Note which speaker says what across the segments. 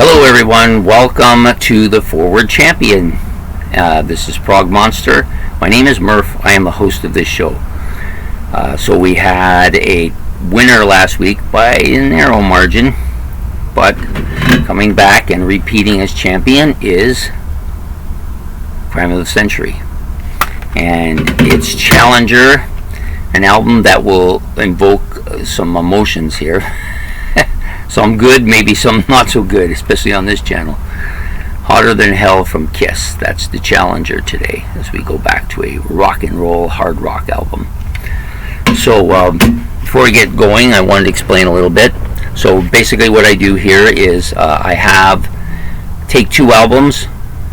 Speaker 1: Hello everyone, welcome to the Forward Champion. This is Prog Monster. My name is Murph. I am the host of this show. So we had a winner last week by a narrow margin, but coming back and repeating as champion is Crime of the Century. And its Challenger, an album that will invoke some emotions here. Some good, maybe some not so good, especially on this channel. Hotter Than Hell from Kiss. That's the Challenger today as we go back to a rock and roll hard rock album. So before we get going, I wanted to explain a little bit. So basically what I do here is I take two albums,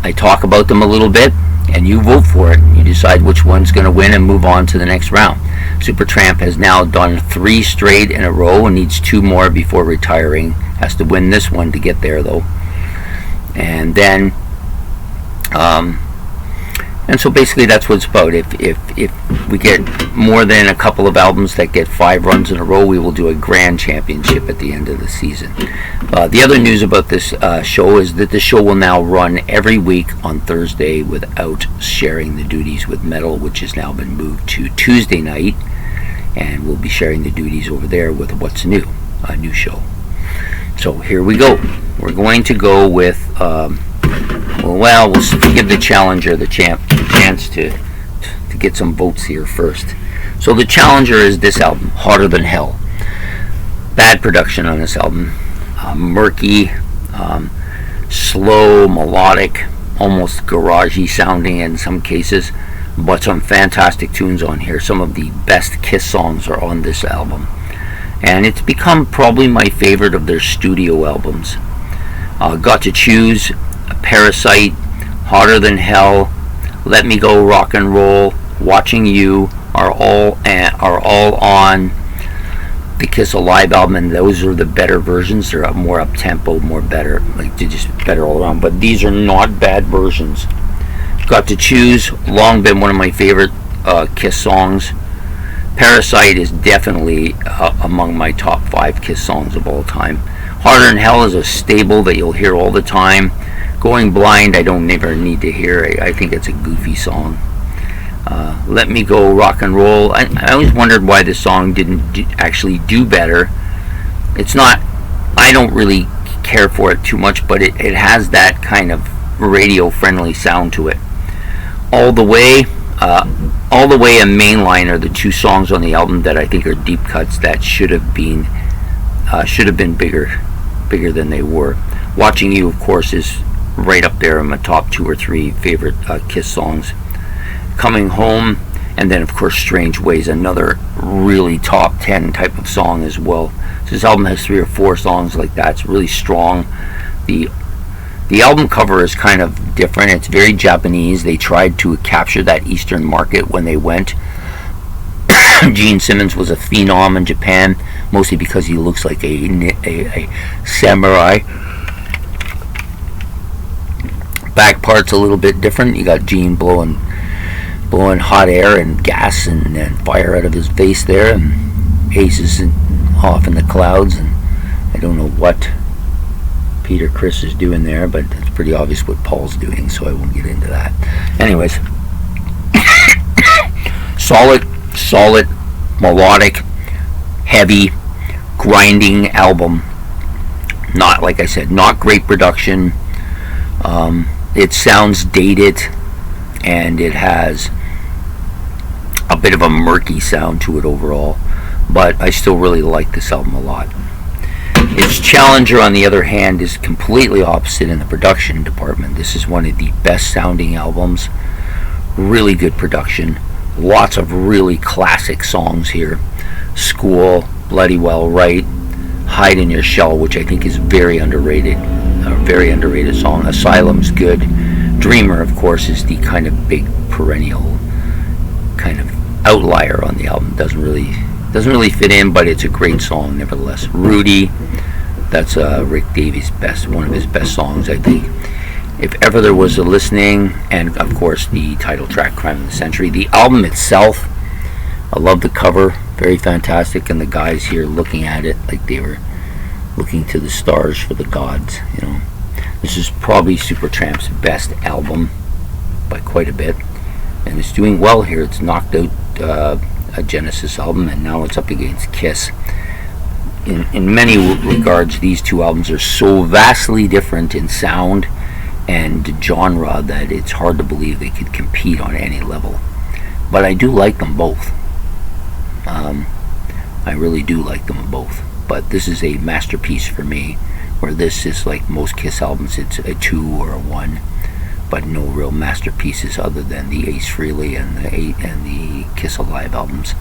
Speaker 1: I talk about them a little bit, and you vote for it. You decide which one's going to win and move on to the next round. Supertramp has now done 3 straight in a row and needs 2 more before retiring. Has to win this one to get there though. And then and so basically that's what it's about. If we get more than a couple of albums that get 5 runs in a row, we will do a grand championship at the end of the season. The other news about this show is that the show will now run every week on Thursday without sharing the duties with Metal, which has now been moved to Tuesday night, and we'll be sharing the duties over there with What's New, a new show. So here we go. We're going to go with we'll give the Challenger the chance to get some votes here first. So the Challenger is this album, Hotter Than Hell. Bad production on this album. Murky, slow, melodic, almost garagey sounding in some cases, but some fantastic tunes on here. Some of the best Kiss songs are on this album, and it's become probably my favorite of their studio albums. Got to Choose, Parasite, Hotter Than Hell, Let Me Go Rock and Roll, Watching You are all on the Kiss Alive album, and those are the better versions. They're more up tempo, more better, like they're just better all around. But these are not bad versions. Got to Choose, long been one of my favorite Kiss songs. Parasite is definitely among my top 5 Kiss songs of all time. Hotter Than Hell is a staple that you'll hear all the time. Going Blind, I don't never need to hear. I think it's a goofy song. Let Me Go Rock and Roll. I always wondered why this song didn't actually do better. It's not, I don't really care for it too much, but it has that kind of radio friendly sound to it. All the Way and Mainline are the 2 songs on the album that I think are deep cuts that should have been bigger than they were. Watching You, of course, is right up there in my top 2 or 3 favorite Kiss songs. Coming Home, and then of course Strange Ways, another really top 10 type of song as well. So this album has 3 or 4 songs like that. It's really strong. The album cover is kind of different. It's very Japanese. They tried to capture that Eastern market when they went. Gene Simmons was a phenom in Japan, mostly because he looks like a samurai. Back part's a little bit different. You got Gene blowing hot air and gas and fire out of his face there, and Ace is off in the clouds, and I don't know what Peter Criss is doing there, but it's pretty obvious what Paul's doing, so I won't get into that. Anyways, solid, melodic, heavy, grinding album. Not, like I said, not great production. It sounds dated, and it has a bit of a murky sound to it overall, but I still really like this album a lot. Its Challenger, on the other hand, is completely opposite in the production department. This is one of the best sounding albums. Really good production. Lots of really classic songs here. School, Bloody Well Right, Hide in Your Shell, which I think is very underrated. A very underrated song. Asylum's good. Dreamer, of course, is the kind of big perennial kind of outlier on the album. Doesn't really fit in, but it's a great song nevertheless. Rudy, that's Rick Davies' one of his best songs, I think. If Ever There Was a Listening, and of course the title track, Crime of the Century. The album itself, I love the cover, very fantastic, and the guys here looking at it like they were looking to the stars for the gods, you know. This is probably Supertramp's best album by quite a bit, and it's doing well here. It's knocked out a Genesis album, and now it's up against Kiss. In many regards, these two albums are so vastly different in sound and genre that it's hard to believe they could compete on any level. But I do like them both. I really do like them both. But this is a masterpiece for me, where this is like most Kiss albums, it's a 2 or a 1, but no real masterpieces other than the Ace Frehley and the Kiss Alive albums.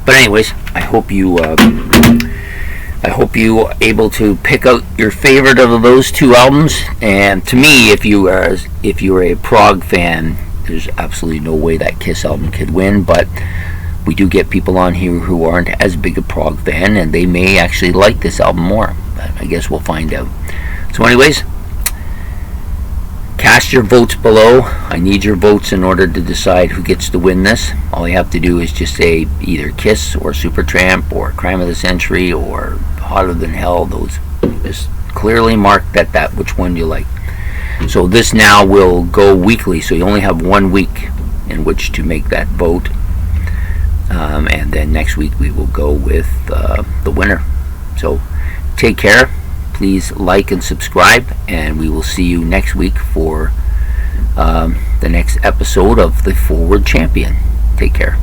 Speaker 1: But anyways, I hope you are able to pick out your favorite of those two albums. And to me, if you are a prog fan, there's absolutely no way that Kiss album could win. But we do get people on here who aren't as big a prog fan, and they may actually like this album more. But I guess we'll find out. So anyways, cast your votes below. I need your votes in order to decide who gets to win this. All you have to do is just say either Kiss or Supertramp or Crime of the Century or Hotter Than Hell. Those just clearly mark that which one you like. So this now will go weekly, so you only have 1 week in which to make that vote. And then next week we will go with the winner. So take care. Please like and subscribe, and we will see you next week for the next episode of The Forward Champion. Take care.